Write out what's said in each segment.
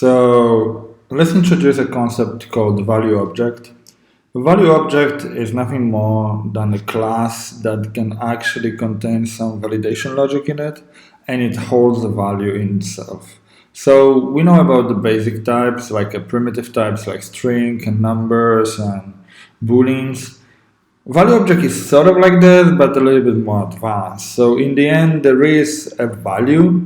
So let's introduce a concept called value object. A value object is nothing more than a class that can actually contain some validation logic in it, and it holds a value in itself. So we know about the basic types, like primitive types like string and numbers and booleans. Value object is sort of like this, but a little bit more advanced. So in the end, there is a value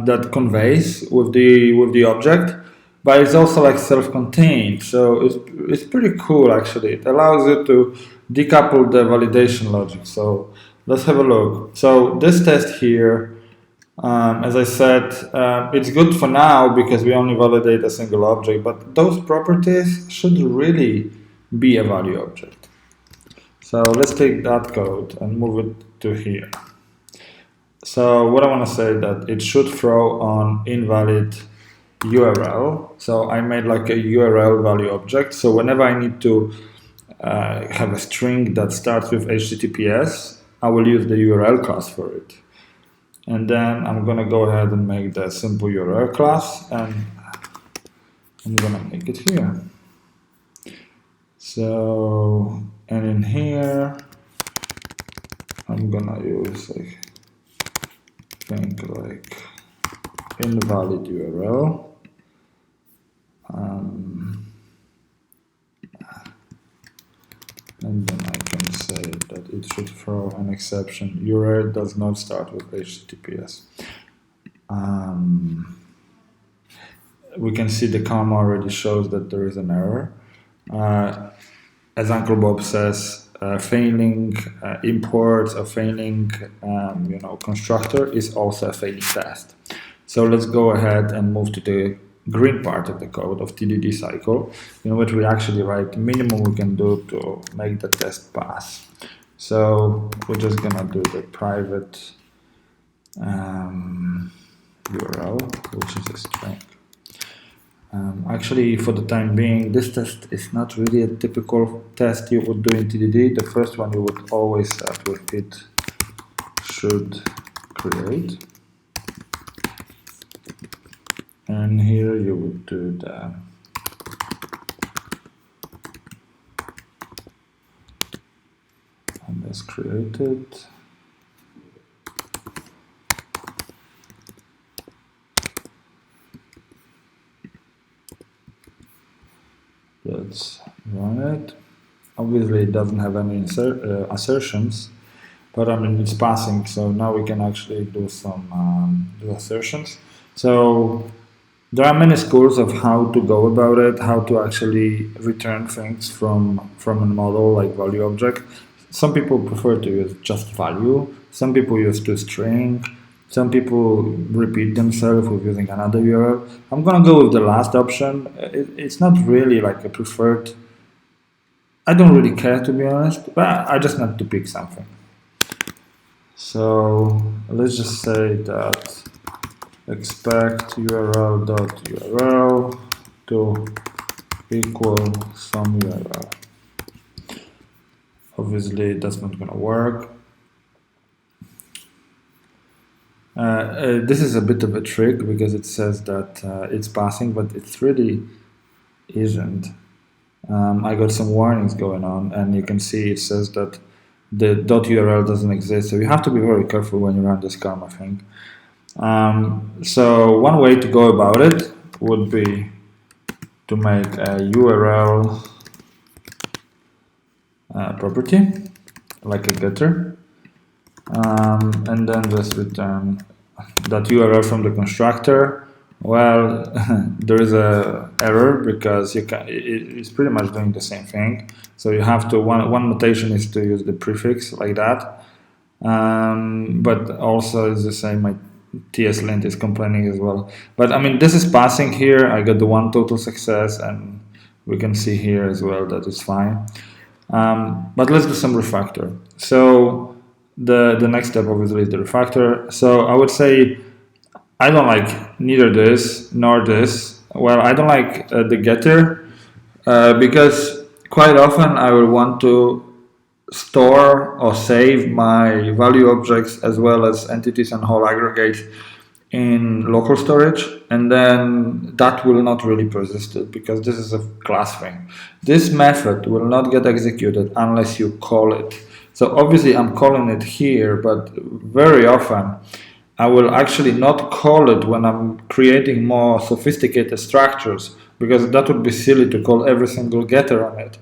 that conveys with the object, but it's also like self-contained. So it's pretty cool actually. It allows you to decouple the validation logic. So let's have a look. So this test here, as I said, it's good for now because we only validate a single object, but those properties should really be a value object. So let's take that code and move it to here. So what I want to say that it should throw on invalid URL. So I made like a URL value object. So whenever I need to have a string that starts with HTTPS, I will use the URL class for it. And then I'm going to go ahead and make the simple URL class, and I'm going to make it here. So, and in here, I'm gonna use like thing like invalid URL. And then I can say that it should throw an exception. URL does not start with HTTPS. We can see the comma already shows that there is an error. As Uncle Bob says, failing import or failing constructor is also a failing test. So let's go ahead and move to the green part of the code of TDD cycle, in which we actually write the minimum we can do to make the test pass. So we're just gonna do the private URL, which is a string. Actually, for the time being, this test is not really a typical test you would do in TDD. The first one you would always start with it should create. And here you would do the and that's created. Let's run it. Obviously it doesn't have any assertions, but I mean it's passing, so now we can actually do some do assertions. So there are many schools of how to go about it, how to actually return things from a model like value object. Some people prefer to use just value, some people use toString, some people repeat themselves with using another URL. I'm gonna go with the last option. It's not really like a preferred. I don't really care, to be honest, but I just need to pick something. So let's just say that expect URL.URL to equal some URL. Obviously that's not gonna work. This is a bit of a trick because it says that it's passing, but it really isn't. I got some warnings going on, and you can see it says that the .url doesn't exist, so you have to be very careful when you run this comma thing. So one way to go about it would be to make a URL property, like a getter, and then just return that URL from the constructor. Well, there is a error because it's pretty much doing the same thing. So you have to, one notation is to use the prefix like that, but also it's the same. My TSLint is complaining as well. But I mean, this is passing here. I got the one total success, and we can see here as well that it's fine. But let's do some refactor. So the next step obviously is the refactor. So I would say I don't like neither this nor this. Well, I don't like the getter because quite often I will want to store or save my value objects as well as entities and whole aggregates in local storage, and then that will not really persist it because this is a class thing. This method will not get executed unless you call it. So obviously I'm calling it here, but very often I will actually not call it when I'm creating more sophisticated structures, because that would be silly to call every single getter on it.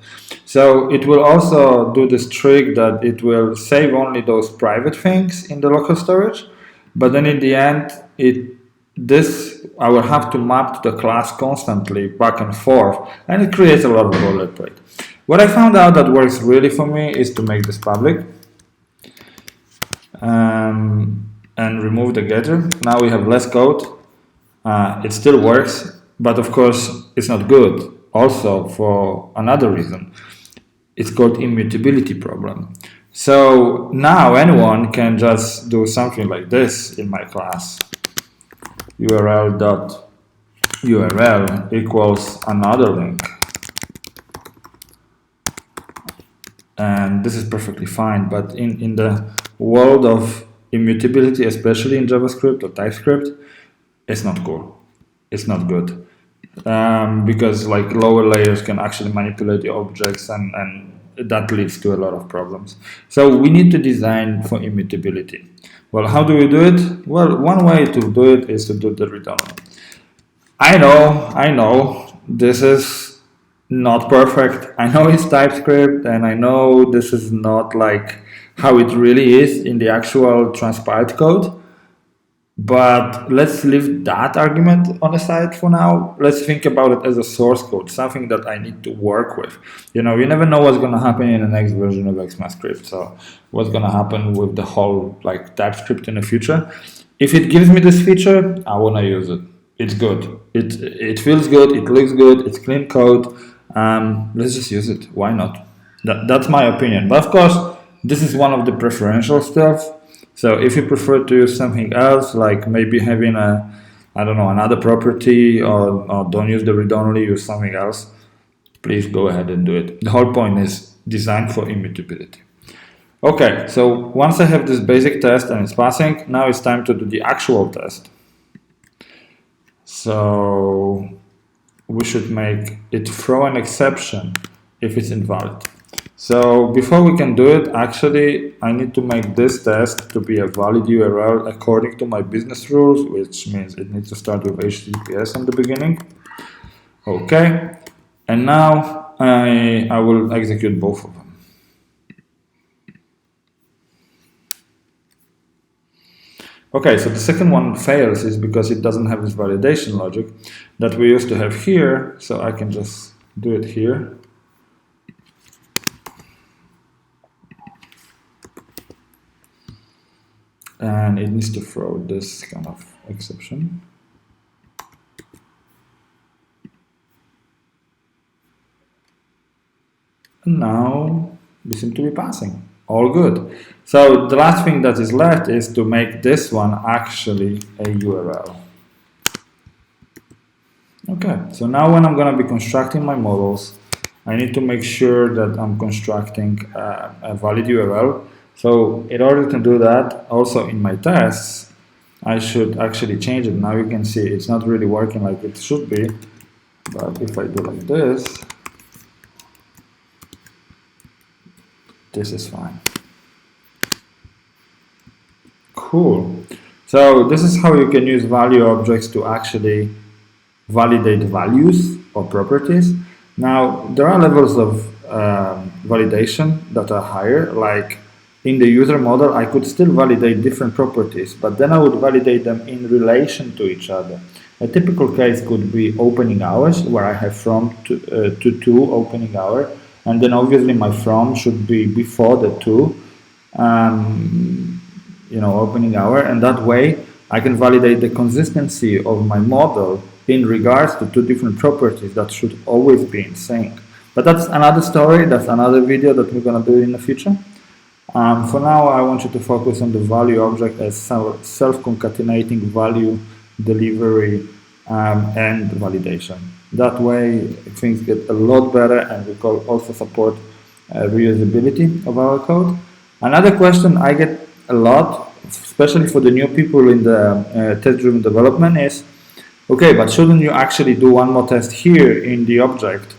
So it will also do this trick that it will save only those private things in the local storage, but then in the end, I will have to map to the class constantly back and forth, and it creates a lot of boilerplate. What I found out that works really for me is to make this public and remove the getter. Now we have less code. It still works, but of course it's not good. Also for another reason, it's called Immutability Problem. So now anyone can just do something like this in my class. URL.url equals another link. And this is perfectly fine, but in the world of immutability, especially in JavaScript or TypeScript, it's not cool. It's not good. Because like lower layers can actually manipulate the objects, and that leads to a lot of problems. So we need to design for immutability. Well, how do we do it? Well, one way to do it is to do the read-only. I know, this is not perfect. I know it's TypeScript, and I know this is not like how it really is in the actual transpiled code. But let's leave that argument on the side for now. Let's think about it as a source code, something that I need to work with. You never know what's going to happen in the next version of ECMAScript. So what's going to happen with the whole like TypeScript in the future. If it gives me this feature, I want to use it. It's good. It feels good. It looks good. It's clean code. Let's just use it. Why not? That's my opinion. But of course, this is one of the preferential stuff. So if you prefer to use something else, like maybe having another property, or don't use the read-only, use something else, please go ahead and do it. The whole point is designed for immutability. Okay, so once I have this basic test and it's passing, now it's time to do the actual test. So we should make it throw an exception if it's invalid. So before we can do it, actually, I need to make this test to be a valid URL according to my business rules, which means it needs to start with HTTPS in the beginning. Okay, and now I will execute both of them. Okay, so the second one fails is because it doesn't have this validation logic that we used to have here, so I can just do it here. And it needs to throw this kind of exception. And now we seem to be passing. All good. So the last thing that is left is to make this one actually a URL. Okay, so now when I'm going to be constructing my models, I need to make sure that I'm constructing a valid URL. So in order to do that, also in my tests, I should actually change it. Now you can see it's not really working like it should be, but if I do like this is fine. Cool. So this is how you can use value objects to actually validate values or properties. Now there are levels of validation that are higher, like in the user model, I could still validate different properties, but then I would validate them in relation to each other. A typical case could be opening hours, where I have from to opening hour, and then obviously my from should be before the to, opening hour, and that way I can validate the consistency of my model in regards to two different properties that should always be in sync. But that's another story, that's another video that we're going to do in the future. For now, I want you to focus on the value object as self-concatenating value delivery and validation. That way, things get a lot better, and we can also support reusability of our code. Another question I get a lot especially for the new people in the test-driven development, is okay, but shouldn't you actually do one more test here in the object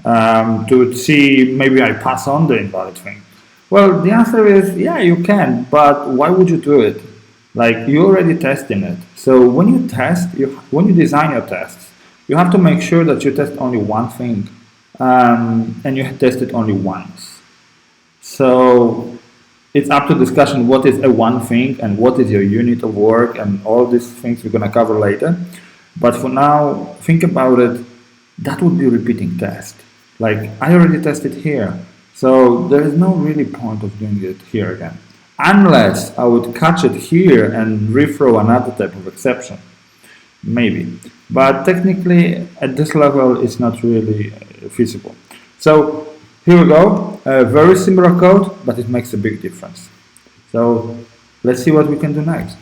to see maybe I pass on the invalid thing? Well, the answer is yeah, you can, but why would you do it? Like, you're already testing it. So when you test, when you design your tests, you have to make sure that you test only one thing, and you test it only once. So it's up to discussion what is a one thing and what is your unit of work, and all these things we're going to cover later. But for now, think about it. That would be repeating test. Like, I already tested here, so there is no really point of doing it here again. Unless I would catch it here and rethrow another type of exception. Maybe. But technically, at this level, it's not really feasible. So here we go. Very similar code, but it makes a big difference. So let's see what we can do next.